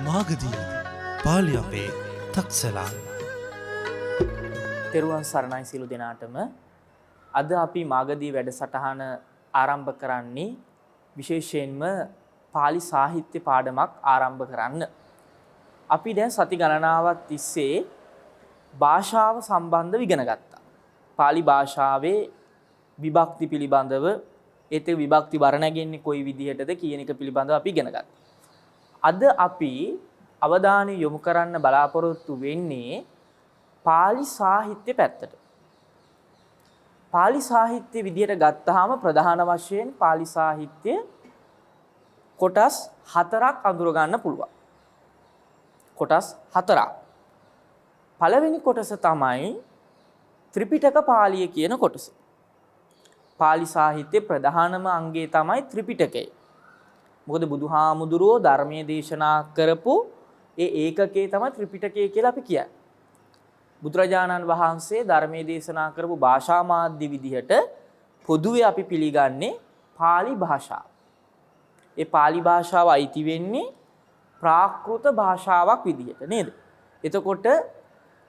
මාගදී පාලි අපේ තක්සලා. තෙරුවන් සරණයි සියලු දෙනාටම. අද අපි මාගදී වැඩසටහන ආරම්භ කරන්නේ විශේෂයෙන්ම පාලි සාහිත්‍ය පාඩමක් ආරම්භ කරන්න. අපි දැන් සති ගණනාවක් තිස්සේ භාෂාව සම්බන්ධව ඉගෙන ගත්තා. පාලි භාෂාවේ විභක්ති පිළිබඳව ඒත් විභක්ති වර්ණ නැගෙන්නේ කොයි විදිහටද කියන එක පිළිබඳව අපි ඉගෙන ගත්තා. අද අපි අවධානය යොමු කරන්න බලාපොරොත්තු වෙන්නේ පාලි සාහිත්‍ය පැත්තට. පාලි සාහිත්‍ය විදිහට ගත්තාම ප්‍රධාන වශයෙන් පාලි සාහිත්‍ය කොටස් 4ක් අඳුර ගන්න පුළුවන්. කොටස් 4ක්. පළවෙනි කොටස තමයි ත්‍රිපිටක පාලිය කියන කොටස. පාලි සාහිත්‍ය ප්‍රධානම අංගය තමයි ත්‍රිපිටකය. මොකද බුදුහාමුදුරුවෝ ධර්මයේ දේශනා කරපු ඒ ඒකකේ තමයි ත්‍රිපිටකය කියලා අපි කියන්නේ. බුදුරජාණන් වහන්සේ ධර්මයේ දේශනා කරපු භාෂා මාධ්‍ය විදිහට පොදුවේ අපි පිළිගන්නේ පාලි භාෂාව. ඒ පාලි භාෂාව අයිති වෙන්නේ ප්‍රාකෘත භාෂාවක් විදිහට නේද? එතකොට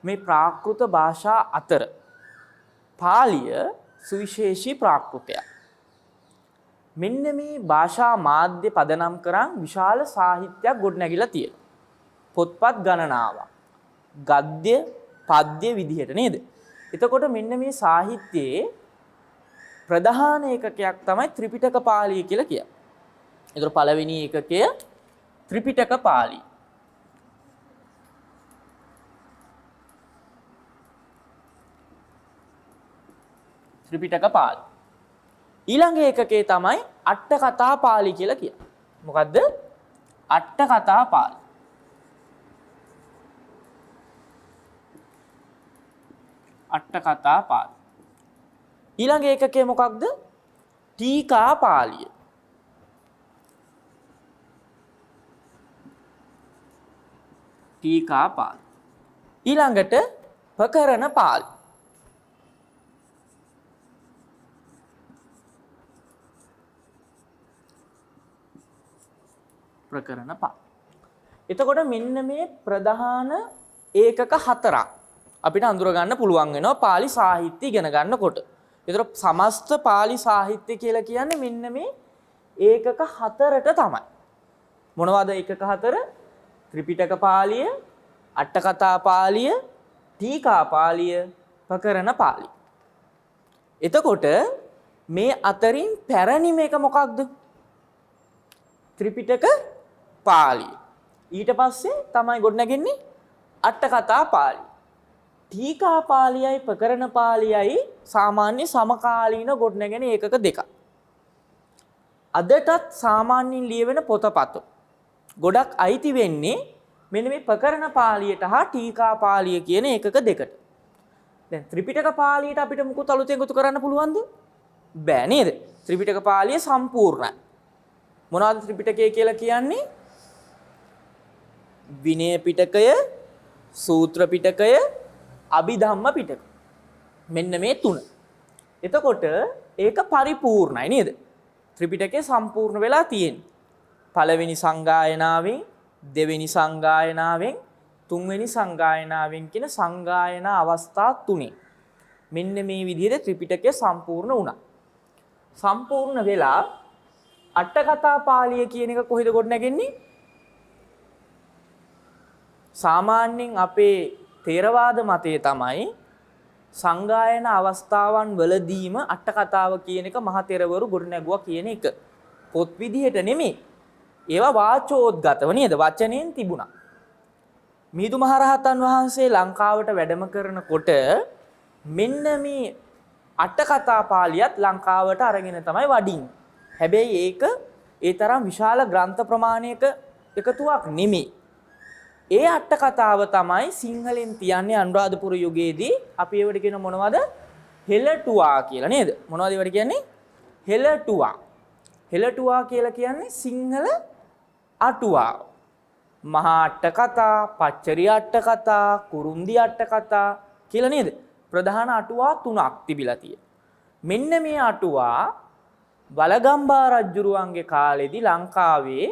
මේ ප්‍රාකෘත භාෂා අතර පාලිය සුවිශේෂී ප්‍රාකෘතයක්. මෙන්න මේ භාෂා මාධ්‍ය පදනම් කරන් විශාල සාහිත්‍යයක් ගොඩනැගිලා තියෙනවා. පොත්පත් ගණනාවක්. ගද්‍ය පද්‍ය විදිහට නේද? එතකොට මෙන්න මේ සාහිත්‍යයේ ප්‍රධාන ඒකකයක් තමයි ත්‍රිපිටක පාළිය කියලා කියන්නේ. ඒතර පළවෙනි ඒකකය ත්‍රිපිටක පාළිය. ත්‍රිපිටක පාළි. ඊළඟ ඒකකේ තමයි අට කතා පාළි කියලා කියන්නේ. මොකද්ද? අට කතා පාළි. අට කතා පාළි. ඊළඟ ඒකකේ මොකක්ද? ටීකා පාළිය. ටීකා පාළි. ඊළඟට ප්‍රකරණ පාළි. ප්‍රකරණ පාළි. එතකොට මෙන්න මේ ප්‍රධාන ඒකක 4ක් අපිට අඳුර ගන්න පුළුවන් වෙනවා පාලි සාහිත්‍ය ඉගෙන ගන්නකොට. ඒතර සමස්ත පාලි සාහිත්‍ය කියලා කියන්නේ මෙන්න මේ ඒකක 4ට තමයි. මොනවද ඒකක 4? ත්‍රිපිටක පාළිය, අට කතා පාළිය, ටීකා පාළිය, ප්‍රකරණ පාළිය. එතකොට මේ අතරින් පැරණිම එක මොකක්ද? ත්‍රිපිටක පාළිය. ඊට පස්සේ තමයි ගොඩනැගෙන්නේ අට කතා පාළිය. ටීකා පාළියයි ප්‍රකරණ පාළියයි සාමාන්‍ය සමකාලීන ගොඩනැගෙන ඒකක දෙකක්. අදටත් සාමාන්‍යයෙන් ලියවෙන පොතපත ගොඩක් අයිති වෙන්නේ මෙන්න මේ ප්‍රකරණ පාළියට හා ටීකා පාළිය කියන ඒකක දෙකට. දැන් ත්‍රිපිටක පාළියට අපිට මුකුත් අලුතෙන් එකතු කරන්න පුළුවන්ද? බෑ නේද? ත්‍රිපිටක පාළිය සම්පූර්ණයි. මොනවද ත්‍රිපිටකය කියලා කියන්නේ? විනය පිටකය, සූත්‍ර පිටකය, අභිධම්ම පිටක. මෙන්න මේ තුන. එතකොට ඒක පරිපූර්ණයි නේද? ත්‍රිපිටකය සම්පූර්ණ වෙලා තියෙන්නේ. පළවෙනි සංගායනාවෙන්, දෙවෙනි සංගායනාවෙන්, තුන්වෙනි සංගායනාවෙන් කියන සංගායනා අවස්ථා තුනේ. මෙන්න මේ විදිහට ත්‍රිපිටකය සම්පූර්ණ වුණා. සම්පූර්ණ වෙලා අට කතා පාළිය කියන එක කොහෙද ගොඩනැගෙන්නේ? සාමාන්‍යයෙන් අපේ ථේරවාද මතය තමයි සංගායන අවස්ථාවන් වලදීම අට කතාව කියන එක මහ තෙරවරු ගොඩනැගුවා කියන එක. පොත් විදිහට නෙමෙයි. ඒවා වාචෝද්ගතව නේද? වචනෙන් තිබුණා. මිහිඳු මහරහතන් වහන්සේ ලංකාවට වැඩම කරනකොට මෙන්න මේ අට කතා පාළියත් ලංකාවට අරගෙන තමයි වඩින්නේ. හැබැයි ඒක ඒ තරම් විශාල ග්‍රන්ථ ප්‍රමාණයක එකතුවක් නෙමෙයි. ඒ අට කතාව තමයි සිංහලෙන් තියන්නේ අනුරාධපුර යුගයේදී අපි ඒවට කියන මොනවද? හෙළටුවා කියලා නේද? මොනවද ඒවට කියන්නේ? හෙළටුවා. හෙළටුවා කියලා කියන්නේ සිංහල අටුවාව. මහා අට කතා, පච්චරි අට කතා, කුරුන්දි අට කතා කියලා නේද? ප්‍රධාන අටුවා 3ක් තිබිලා තියෙනවා. මෙන්න මේ අටුවා වලගම්බා රජුරුවන්ගේ කාලෙදී ලංකාවේ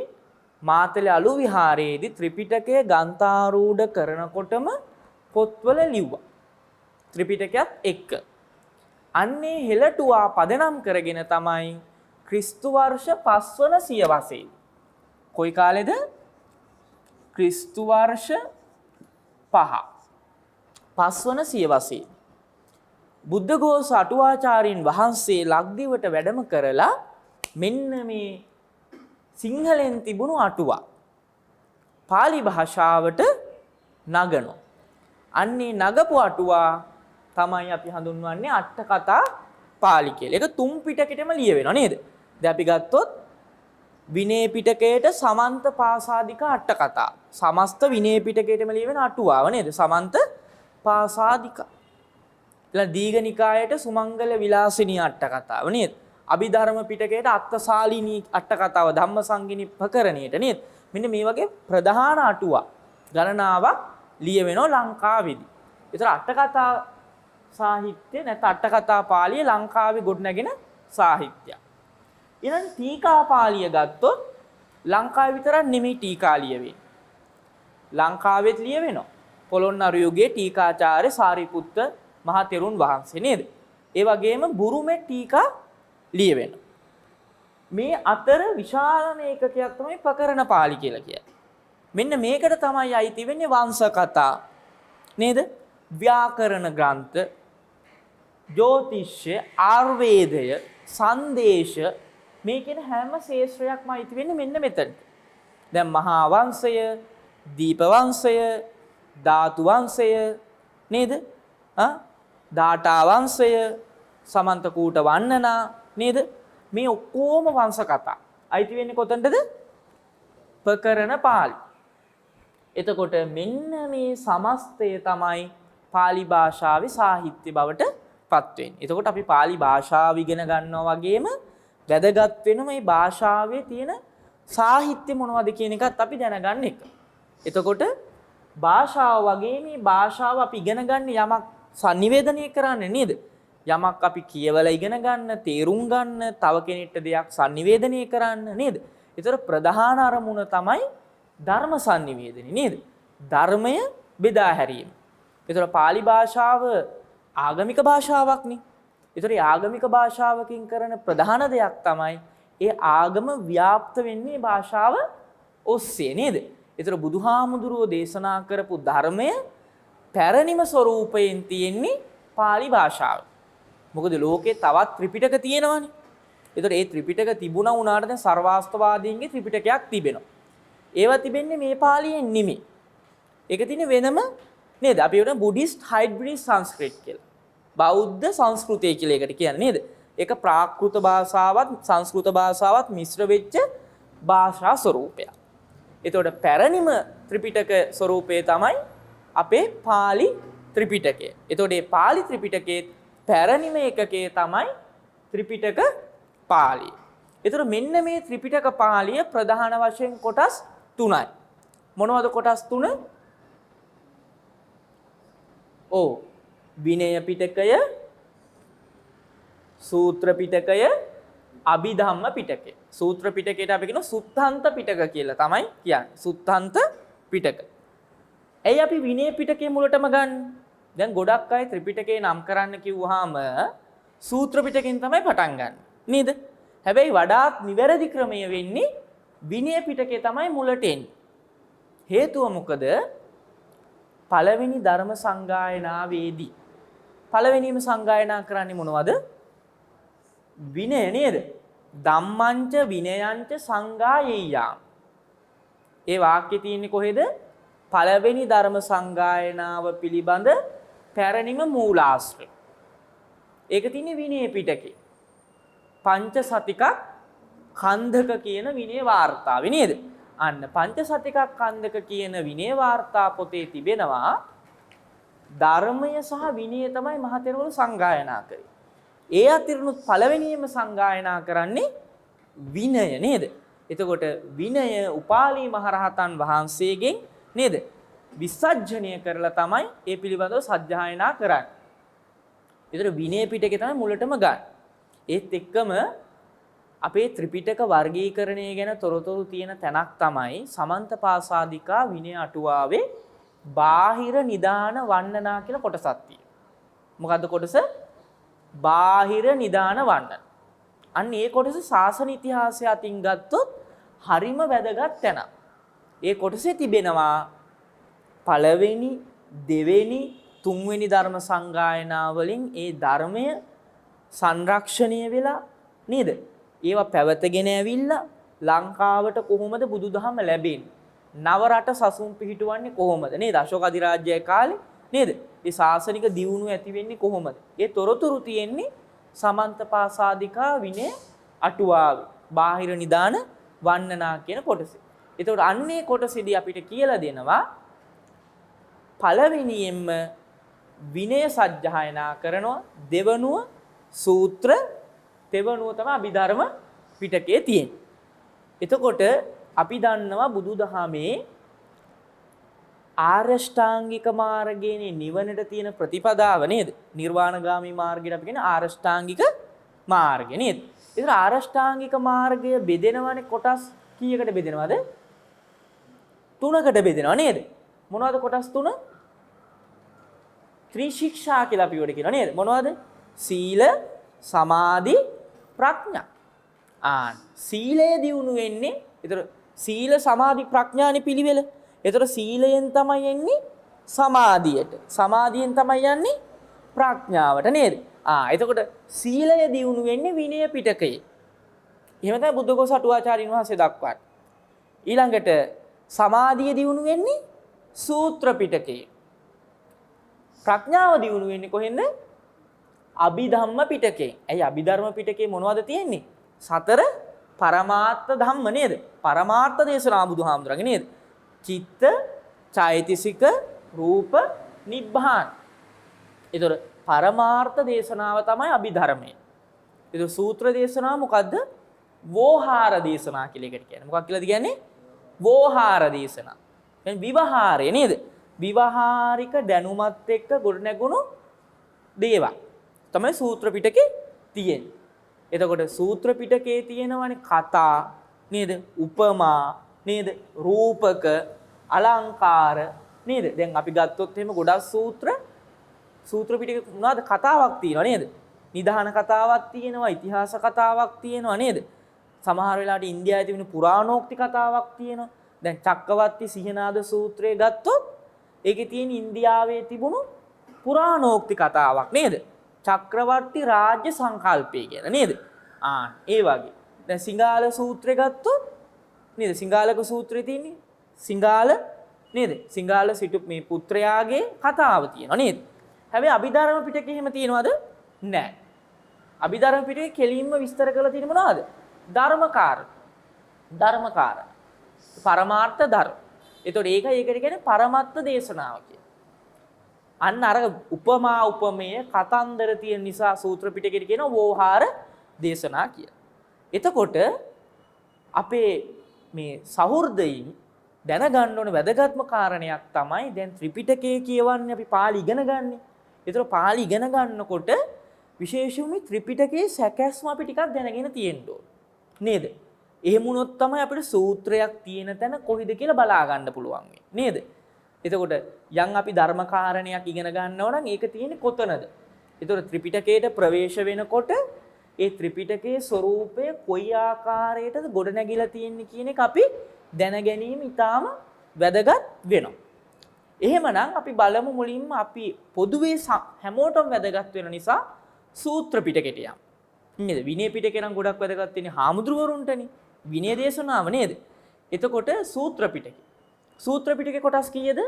මාතලේ අලු විහාරයේදී ත්‍රිපිටකය ගන්ථාරූඪ කරනකොටම පොත්වල ලිව්වා. ත්‍රිපිටකයත් එක්ක. අන්නේ හෙළටුවා පදනම් කරගෙන තමයි ක්‍රිස්තු වර්ෂ 5 වන සියවසේ. කොයි කාලෙද? ක්‍රිස්තු වර්ෂ 5 වන සියවසේ. බුද්ධඝෝෂ අටුවාචාර්යින් වහන්සේ ලක්දිවට වැඩම කරලා මෙන්න මේ සිංහලෙන් තිබුණු අටුවා පාලි භාෂාවට නගනවා. අන්නේ නගපු අටුවා තමයි අපි හඳුන්වන්නේ අට කතා පාලි කියලා. ඒක තුන් පිටකෙටම ලියවෙනවා නේද? දැන් අපි ගත්තොත් විනය පිටකයට සමන්ත පාසාදික අට කතා. සමස්ත විනය පිටකයටම ලියවෙන අටුවාව නේද? සමන්ත පාසාදික. ඊළඟ දීඝනිකායට සුමංගල විලාසිනී අට කතාව නේද? අභිධර්ම පිටකයට අත්තසාලිනී අට කතාව ධම්මසංගිනී ප්‍රකරණයට නේද? මෙන්න මේ වගේ ප්‍රධාන අටුවා ගණනාවක් ලියවෙනවා ලංකාවේදී. ඒතර අට කතා සාහිත්‍ය නැත්නම් අට කතා පාළිය ලංකාවේ ගොඩනැගෙන සාහිත්‍යයක්. ඊළඟ ටීකා පාළිය ගත්තොත් ලංකාවේ විතරක් නෙමෙයි ටීකා ලියවෙන්නේ. ලංකාවෙත් ලියවෙනවා. පොළොන්නරු යුගයේ ටීකාචාර්ය සාරිපුත්ත මහ තෙරුන් වහන්සේ නේද? ඒ වගේම බුරුමේ ටීකා ලියවෙනවා. මේ අතර විශාලම ඒකකයක් තමයි ප්‍රකරණ පාළි කියලා කියන්නේ. මෙන්න මේකට තමයි අයිති වෙන්නේ වංශ කතා නේද? ව්‍යාකරණ ග්‍රන්ථ, ජ්‍යොතිෂ්‍ය, ආයුර්වේදය, සංදේශ මේ කියන හැම ශේෂ්ත්‍රයක්ම අයිති වෙන්නේ මෙන්න මෙතනට. දැන් මහා වංශය, දීප වංශය, ධාතු වංශය නේද? දාඨා වංශය, සමන්ත කූට වන්නනා නේද? මේ ඔක්කොම වංශ කතා අයිති වෙන්නේ කොතනටද? ප්‍රකරණ පාළි. එතකොට මෙන්න මේ සමස්තය තමයි පාලි භාෂාවේ සාහිත්‍ය බවට පත් වෙන්නේ. එතකොට අපි පාලි භාෂාව ඉගෙන ගන්නවා වගේම වැදගත් වෙන මේ භාෂාවේ තියෙන සාහිත්‍ය මොනවද කියන එකත් අපි දැනගන්න එක. එතකොට භාෂාව වගේ මේ භාෂාව අපි ඉගෙන ගන්න යමක් sannivedanaya කරන්නේ නේද? යමක් අපි කියවලා ඉගෙන ගන්න, තේරුම් ගන්න, තව කෙනෙක්ට දෙයක් sannivedanaya කරන්න නේද? ඒතර ප්‍රධාන අරමුණ තමයි ධර්ම sannivedana නේද? ධර්මය බෙදා හැරීම. ඒතර පාලි භාෂාව ආගමික භාෂාවක් නේ. ඒතර ආගමික භාෂාවකින් කරන ප්‍රධාන දෙයක් තමයි ඒ ආගම ව්‍යාප්ත වෙන්නේ භාෂාව ඔස්සේ නේද? ඒතර බුදුහාමුදුරුවෝ දේශනා කරපු ධර්මය පැරණිම ස්වරූපයෙන් තියෙන්නේ පාලි භාෂාව. මොකද ලෝකේ තවත් ත්‍රිපිටක තියෙනවානේ. ඒතර ඒ ත්‍රිපිටක තිබුණා වුණාට දැන් සර්වාස්තවාදීන්ගේ ත්‍රිපිටකයක් තිබෙනවා. ඒවා තිබෙන්නේ මේ පාලියෙන් නෙමෙයි. ඒක තියෙන්නේ වෙනම නේද? අපි උන බුද්දිස්ට් හයිබ්‍රිඩ් සංස්කෘත කියලා. බෞද්ධ සංස්කෘතිය කියලා ඒකට කියන්නේ නේද? ඒක ප්‍රාකෘත භාෂාවත් සංස්කෘත භාෂාවත් මිශ්‍ර වෙච්ච භාෂා ස්වරූපයක්. එතකොට පැරණිම ත්‍රිපිටක ස්වරූපය තමයි අපේ පාලි ත්‍රිපිටකය. එතකොට මේ පාලි ත්‍රිපිටකයේ පැරණිම එකකේ තමයි ත්‍රිපිටක පාළිය. එතකොට මෙන්න මේ ත්‍රිපිටක පාළිය ප්‍රධාන වශයෙන් කොටස් 3යි. මොනවද කොටස් 3? විනය පිටකය, සූත්‍ර පිටකය, අභිධම්ම පිටකය. සූත්‍ර පිටකයට අපි කියන සුත්තන්ත පිටක කියලා තමයි කියන්නේ. සුත්තන්ත පිටක. ඇයි අපි විනය පිටකයේ මුලටම ගන්න? දැන් ගොඩක් අය ත්‍රිපිටකේ නම් කරන්න කිව්වහම සූත්‍ර පිටකෙන් තමයි පටන් ගන්න. නේද? හැබැයි වඩාත් නිවැරදි ක්‍රමය වෙන්නේ විනය පිටකේ තමයි මුලට එන්නේ. හේතුව මොකද? පළවෙනි ධර්ම සංගායනාවේදී පළවෙනිම සංගායනා කරන්නේ මොනවද? විනය නේද? ධම්මංච විනයංච සංගායෙය්‍යාම්. ඒ වාක්‍යය තියෙන්නේ කොහෙද? පළවෙනි ධර්ම සංගායනාව පිළිබඳ පැරණිම මූලාශ්‍රය. ඒක තියෙන්නේ විනය පිටකේ. පංච සතිකක් කන්දක කියන විනය වාර්තාවේ නේද? අන්න පංච සතිකක් කන්දක කියන විනය වාර්තා පොතේ තිබෙනවා ධර්මය සහ විනය තමයි මහතෙරුන් සංගායනා කරේ. ඒ අතිරිනුත් පළවෙනියම සංගායනා කරන්නේ විනය නේද? එතකොට විනය උපාලි මහරහතන් වහන්සේගෙන් නේද? විසර්ජනය කරලා තමයි ඒ පිළිබඳව සජ්ජායනා කරන්නේ. ඒතර විනය පිටකේ තමයි මුලටම ගන්න. ඒත් එක්කම අපේ ත්‍රිපිටක වර්ගීකරණය ගැන තොරතුරු තියෙන තැනක් තමයි සමන්තපාසාදිකා විනය අටුවාවේ බාහිර නිදාන වන්නනා කියලා කොටසක් තියෙනවා. මොකද්ද කොටස? බාහිර නිදාන වන්නන. අන්න ඒ කොටස ශාසන ඉතිහාසය අතින් ගත්තොත් හරිම වැදගත් තැනක්. ඒ කොටසේ තිබෙනවා පළවෙනි, දෙවෙනි, තුන්වෙනි ධර්ම සංගායනා වලින් ඒ ධර්මය සංරක්ෂණය වෙලා නේද? ඒවා පැවතගෙන ඇවිල්ලා ලංකාවට කොහොමද බුදුදහම ලැබෙන්නේ? නව රට සසුන් පිහිටුවන්නේ කොහොමද? නේද? අශෝක අධිරාජ්‍යයේ කාලේ නේද? ඒ ශාසනික දියුණුව ඇති වෙන්නේ කොහොමද? ඒ තොරතුරු තියෙන්නේ සමන්තපාසාදිකා විනය අටුවාවේ බාහිර නිදාන වන්නනා කියන කොටසේ. ඒතකොට අන්නේ කොටසේදී අපිට කියලා දෙනවා පළවෙනියෙන්ම විනය සජ්ජායනා කරනවා, දෙවනුව සූත්‍ර, තෙවනුව තමයි අභිධර්ම පිටකයේ තියෙන්නේ. එතකොට අපි දන්නවා බුදුදහමේ ආරෂ්ඨාංගික මාර්ගයේ නිවනට තියෙන ප්‍රතිපදාව නේද? නිර්වාණගාමී මාර්ගයට අපි කියන ආරෂ්ඨාංගික මාර්ගය නේද? ඒතර ආරෂ්ඨාංගික මාර්ගය බෙදෙනවනේ කොටස් කීයකට බෙදෙනවද? 3කට බෙදෙනවා නේද? මොනවද කොටස් 3? ත්‍රිශික්ෂා කියලා අපි උඩ කියනවා නේද? මොනවද? සීල, සමාධි, ප්‍රඥා. සීලය දියුණු වෙන්නේ. ඒතර සීල, සමාධි, ප්‍රඥානි පිළිවෙල. ඒතර සීලයෙන් තමයි එන්නේ සමාධියට. සමාධියෙන් තමයි යන්නේ ප්‍රඥාවට නේද? එතකොට සීලය දියුණු වෙන්නේ විනය පිටකයේ. එහෙම තමයි බුද්ධඝෝෂ අටුවාචාර්යින් වහන්සේ දක්වන්නේ. ඊළඟට සමාධිය දියුණු වෙන්නේ සූත්‍ර පිටකයේ. ප්‍රඥාව දියුණු වෙන්නේ කොහෙන්ද? අභිධම්ම පිටකේ. ඇයි අභිධර්ම පිටකේ මොනවද තියෙන්නේ? සතර පරමාර්ථ ධම්ම නේද? පරමාර්ථ දේශනා බුදුහාමුදුරන්ගේ නේද? චිත්ත, චෛතසික, රූප, නිබ්බාන. ඒතර පරමාර්ථ දේශනාව තමයි අභිධර්මය. ඒතර සූත්‍ර දේශනාව මොකද්ද? වෝහාර දේශනා කියලා එකට කියන්නේ. මොකක් කියලාද කියන්නේ? වෝහාර දේශනා. කියන්නේ විවහාරය නේද? විවහාරික දැනුමත් එක්ක ගොඩනැගුණු දේවල් තමයි සූත්‍ර පිටකේ තියෙන්නේ. එතකොට සූත්‍ර පිටකේ තියෙනවනේ කතා නේද? උපමා නේද? රූපක, අලංකාර නේද? දැන් අපි ගත්තොත් එහෙම ගොඩක් සූත්‍ර පිටකේ මොනවාද කතාවක් තියෙනවා නේද? නිදාන කතාවක් තියෙනවා, ඉතිහාස කතාවක් තියෙනවා නේද? සමහර වෙලාවට ඉන්දියාවේ තිබෙන පුරාණෝක්ති කතාවක් තියෙනවා. දැන් චක්කවර්ති සිහනාද සූත්‍රය ගත්තොත් ඒකේ තියෙන ඉන්දියාවේ තිබුණු පුරාණෝක්ති කතාවක් නේද? චක්‍රවර්ති රාජ්‍ය සංකල්පය කියලා නේද? ඒ වගේ. දැන් සිංහාල සූත්‍රය ගත්තොත් නේද? සිංහාලක සූත්‍රයේ තියෙන්නේ සිංහාල නේද? සිංහාල සිටු මේ පුත්‍රයාගේ කතාව තියෙනවා නේද? හැබැයි අභිධර්ම පිටකේ එහෙම තියෙනවද? නැහැ. අභිධර්ම පිටකේ කෙලින්ම විස්තර කරලා තියෙන මොනවද? ධර්මකාර. පරමාර්ථ ධර්ම. ඒතකොට ඒකට කියන්නේ පරමත්ත දේශනාව කියලා. අන්න අර උපමා උපමේය කතන්දර තියෙන නිසා සූත්‍ර පිටකෙට කියනවා වෝහාර දේශනා කියලා. එතකොට අපේ මේ සහෘදයින් දැනගන්න ඕන වැදගත්ම කාරණයක් තමයි දැන් ත්‍රිපිටකය කියවන්නේ අපි පාලි ඉගෙන ගන්න. ඒතර පාලි ඉගෙන ගන්නකොට විශේෂයෙන්ම ත්‍රිපිටකයේ සැකැස්ම අපි ටිකක් දැනගෙන තියෙන්න ඕන. නේද? එහෙම වුණොත් තමයි අපිට සූත්‍රයක් තියෙන තැන කොහෙද කියලා බලා ගන්න පුළුවන් නේද? එතකොට යම් අපි ධර්ම කාරණයක් ඉගෙන ගන්නවා නම් ඒක තියෙන්නේ කොතනද? ඒතකොට ත්‍රිපිටකයට ප්‍රවේශ වෙනකොට ඒ ත්‍රිපිටකයේ ස්වરૂපය කොයි ආකාරයකටද ගොඩනැගිලා තියෙන්නේ කියන එක අපි දැන ගැනීම ඉතාම වැදගත් වෙනවා. එහෙමනම් අපි බලමු මුලින්ම අපි පොදුවේ හැමෝටම වැදගත් වෙන නිසා සූත්‍ර පිටකයට යමු. නේද? විනය පිටකේ නම් ගොඩක් වැදගත් වෙන්නේ හාමුදුරුවරුන්ටනේ. විනය දේශනාව නේද? එතකොට සූත්‍ර පිටකේ. සූත්‍ර පිටකේ කොටස් කීයද?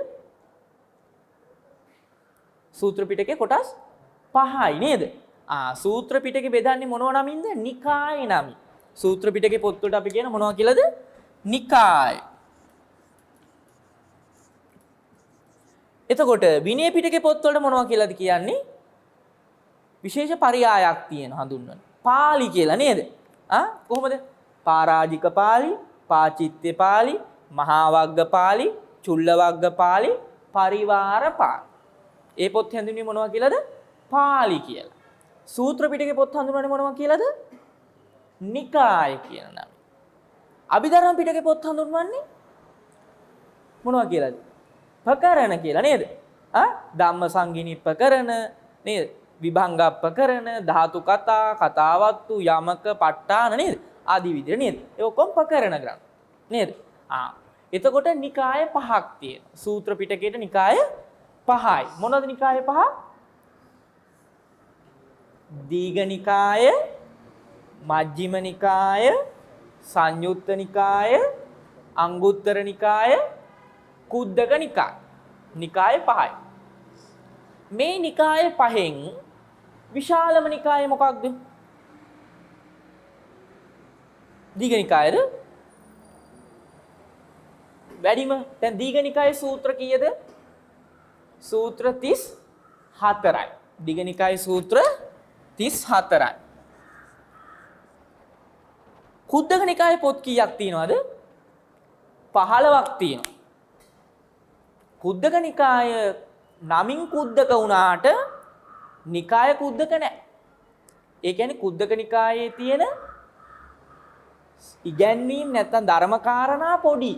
සූත්‍ර පිටකේ කොටස් 5යි නේද? සූත්‍ර පිටකේ බෙදන්නේ මොනව නමින්ද? නිකාය නමින්. සූත්‍ර පිටකේ පොත්වලට අපි කියන මොනවා කියලාද? නිකාය. එතකොට විනය පිටකේ පොත්වලට මොනවා කියලාද කියන්නේ? විශේෂ පරයායක් තියෙන හඳුන්වන. පාලි කියලා නේද? කොහොමද? පාරාජික පාලි, පාචිත්‍ය පාලි, මහා වග්ග පාලි, චුල්ල වග්ග පාලි, පරිවාර පාලි. ඒ පොත් හඳුන්වන්නේ මොනවා කියලාද? පාලි කියලා. සූත්‍ර පිටකේ පොත් හඳුන්වන්නේ මොනවා කියලාද? නිකාය කියන නම. අභිධර්ම පිටකේ පොත් හඳුන්වන්නේ මොනවා කියලාද? ප්‍රකරණ කියලා නේද? ධම්ම සංගිනිප්පකරණ නේද? විභංගප්පකරණ, ධාතු කතා, කතාවත්තු, යමක, ප ဋ ාණ නේද? ආදී විදිහට නේද? ඒ ඔක්කොම ප්‍රකරණ ග්‍රන්ථ නේද? එතකොට නිකාය පහක් තියෙනවා. සූත්‍ර පිටකයේ නිකාය පහයි. මොනවද නිකාය පහ? දීඝ නිකාය, මජ්ක්‍ධිම නිකාය, සංයුත්ත නිකාය, අංගුත්තර නිකාය, කුද්දක නිකාය. නිකාය පහයි. මේ නිකාය පහෙන් විශාලම නිකාය මොකක්ද? දීඝ නිකායද? වැඩිම. දැන් දීඝ නිකායේ සූත්‍ර කීයද? සූත්‍ර 34යි. දීඝ නිකායේ සූත්‍ර 34යි. කුද්දක නිකායේ පොත් කීයක් තියෙනවද? 15ක් තියෙනවා. කුද්දක නිකාය නමින් කුද්දක වුණාට නිකාය කුද්දක නැහැ. ඒ කියන්නේ කුද්දක නිකායේ තියෙන ඉගැන්වීම් නැත්නම් ධර්මකාරණා පොඩි.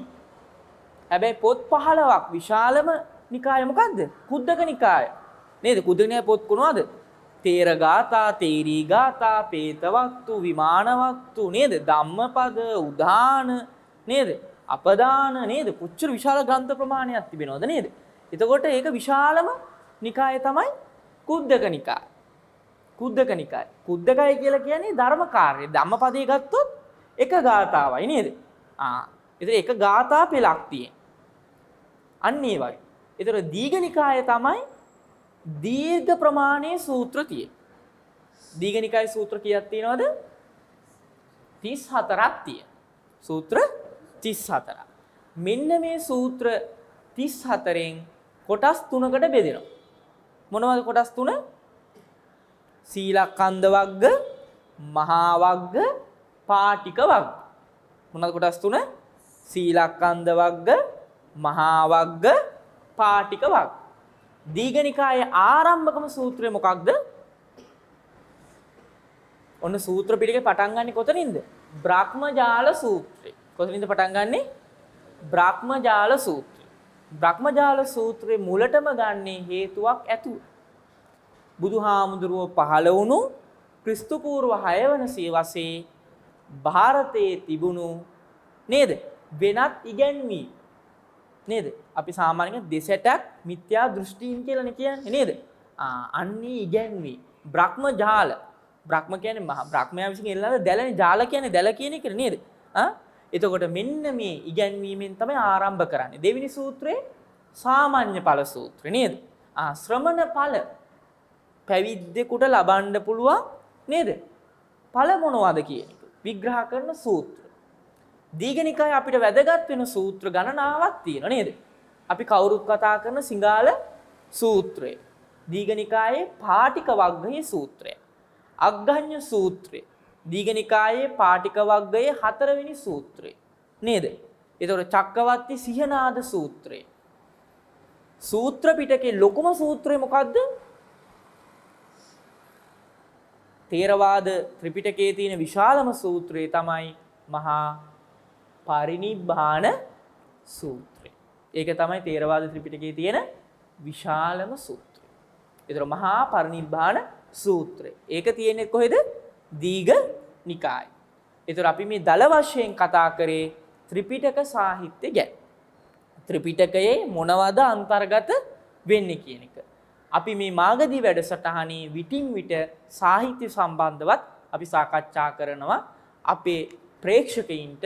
හැබැයි පොත් 15ක් විශාලම නිකාය මොකද්ද? කුද්දක නිකාය. නේද? කුද්දක නිකායේ පොත් කොනවාද? තේර ගාථා, තේරී ගාථා, පේතවත්තු, විමානවත්තු නේද? ධම්මපද, උදාන නේද? අපදාන නේද? කොච්චර විශාල ග්‍රන්ථ ප්‍රමාණයක් තිබෙනවද නේද? එතකොට ඒක විශාලම නිකාය තමයි කුද්දක නිකාය. කුද්දක නිකාය. කුද්දකය කියලා කියන්නේ ධර්මකාර්ය. ධම්මපදයේ ගත්තොත් එක ගාථාවයි නේද? ඒතර එක ගාථා පෙළක් තියෙන. අන්න ඒ වගේ. ඒතර දීඝ නිකාය තමයි දීර්ඝ ප්‍රමාණයේ සූත්‍ර තියෙන. දීඝ නිකායේ සූත්‍ර කීයක් තියෙනවද? 34ක් තියෙන. සූත්‍ර 34ක්. මෙන්න මේ සූත්‍ර 34න් කොටස් 3කට බෙදෙනවා. මොනවද කොටස් 3? සීලකන්ද වග්ග, මහා වග්ග, පාටික වග්ග. මොනවද කොටස් 3? සීලකන්ද වග්ග, මහා වග්ග, පාටික වග්ග. දීඝ නිකායේ ආරම්භකම සූත්‍රය මොකක්ද? ඔන්න සූත්‍ර පිටකේ පටන් ගන්නෙ කොතනින්ද? බ්‍රහ්මජාල සූත්‍රය. කොතනින්ද පටන් ගන්නෙ? බ්‍රහ්මජාල සූත්‍රය. බ්‍රහ්මජාල සූත්‍රයේ මුලටම ගන්නේ හේතුවක් ඇතුව. බුදුහාමුදුරුවෝ පහළ වුණු ක්‍රිස්තු පූර්ව 6 වන සියවසේ ಭಾರತයේ තිබුණු නේද? වෙනත් ඉගැන්වීම් නේද? අපි සාමාන්‍යයෙන් දෙසටක් මිත්‍යා දෘෂ්ටීන් කියලානේ කියන්නේ නේද? අන්නේ ඉගැන්වීම් බ්‍රහ්මජාල. බ්‍රහ්ම කියන්නේ මහා බ්‍රහ්මයා විසින් එල්ලන දැලනේ. ජාල කියන්නේ දැල කියන එක නේද? එතකොට මෙන්න මේ ඉගැන්වීමෙන් තමයි ආරම්භ කරන්නේ. දෙවෙනි සූත්‍රයේ සාමාන්‍ය ඵල සූත්‍රය නේද? ශ්‍රමණ ඵල පැවිද්දෙකුට ලබන්න පුළුවන් නේද? ඵල මොනවද කියන එක විග්‍රහ කරන සූත්‍ර. දීඝ නිකායේ අපිට වැදගත් වෙන සූත්‍ර ගණනාවක් තියෙනවා නේද? අපි කවුරුත් කතා කරන සිංහල සූත්‍රය. දීඝ නිකායේ පාටික වග්ගයේ සූත්‍රය. අග්ගඤ්ඤ සූත්‍රය. දීඝ නිකායේ පාටික වග්ගයේ 4 වෙනි සූත්‍රය නේද? ඒතකොට චක්කවර්ති සිහනාද සූත්‍රය. සූත්‍ර පිටකේ ලොකුම සූත්‍රය මොකද්ද? තේරවාද ත්‍රිපිටකයේ තියෙන විශාලම සූත්‍රය තමයි මහා පරිනිබ්බාන සූත්‍රය. ඒක තමයි තේරවාද ත්‍රිපිටකයේ තියෙන විශාලම සූත්‍රය. ඒතර මහා පරිනිබ්බාන සූත්‍රය. ඒක තියෙන්නේ කොහෙද? දීඝ නිකායේ. ඒතර අපි මේ දල වශයෙන් කතා කරේ ත්‍රිපිටක සාහිත්‍ය ගැන. ත්‍රිපිටකයේ මොනවද අන්තර්ගත වෙන්නේ කියන එක. අපි මේ මාගදී වැඩසටහනේ විටින් විට සාහිත්‍ය සම්බන්ධවත් අපි සාකච්ඡා කරනවා අපේ ප්‍රේක්ෂකයින්ට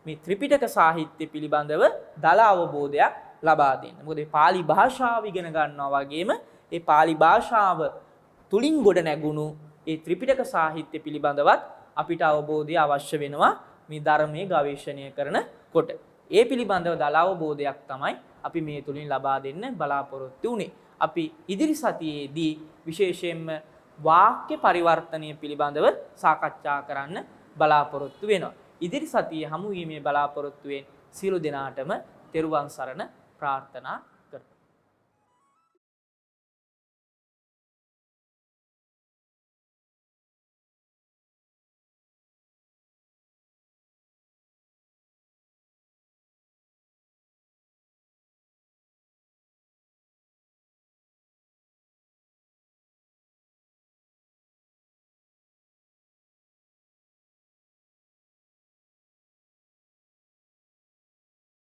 මේ ත්‍රිපිටක සාහිත්‍ය පිළිබඳව දල අවබෝධයක් ලබා දෙන්න. මොකද මේ pāli භාෂාව ඉගෙන ගන්නවා වගේම ඒ pāli භාෂාව තුලින් ගොඩ නැගුණු ඒ ත්‍රිපිටක සාහිත්‍ය පිළිබඳවත් අපිට අවබෝධය අවශ්‍ය වෙනවා මේ ධර්මයේ ගවේෂණය කරනකොට. ඒ පිළිබඳව දල අවබෝධයක් තමයි අපි මේ තුලින් ලබා දෙන්න බලාපොරොත්තු වෙන්නේ. අපි ඉදිරි සතියේදී විශේෂයෙන්ම වාක්‍ය පරිවර්තනය පිළිබඳව සාකච්ඡා කරන්න බලාපොරොත්තු වෙනවා. ඉදිරි සතියේ හමු වීමේ බලාපොරොත්තුවෙන් සියලු දෙනාටම තෙරුවන් සරණ ප්‍රාර්ථනා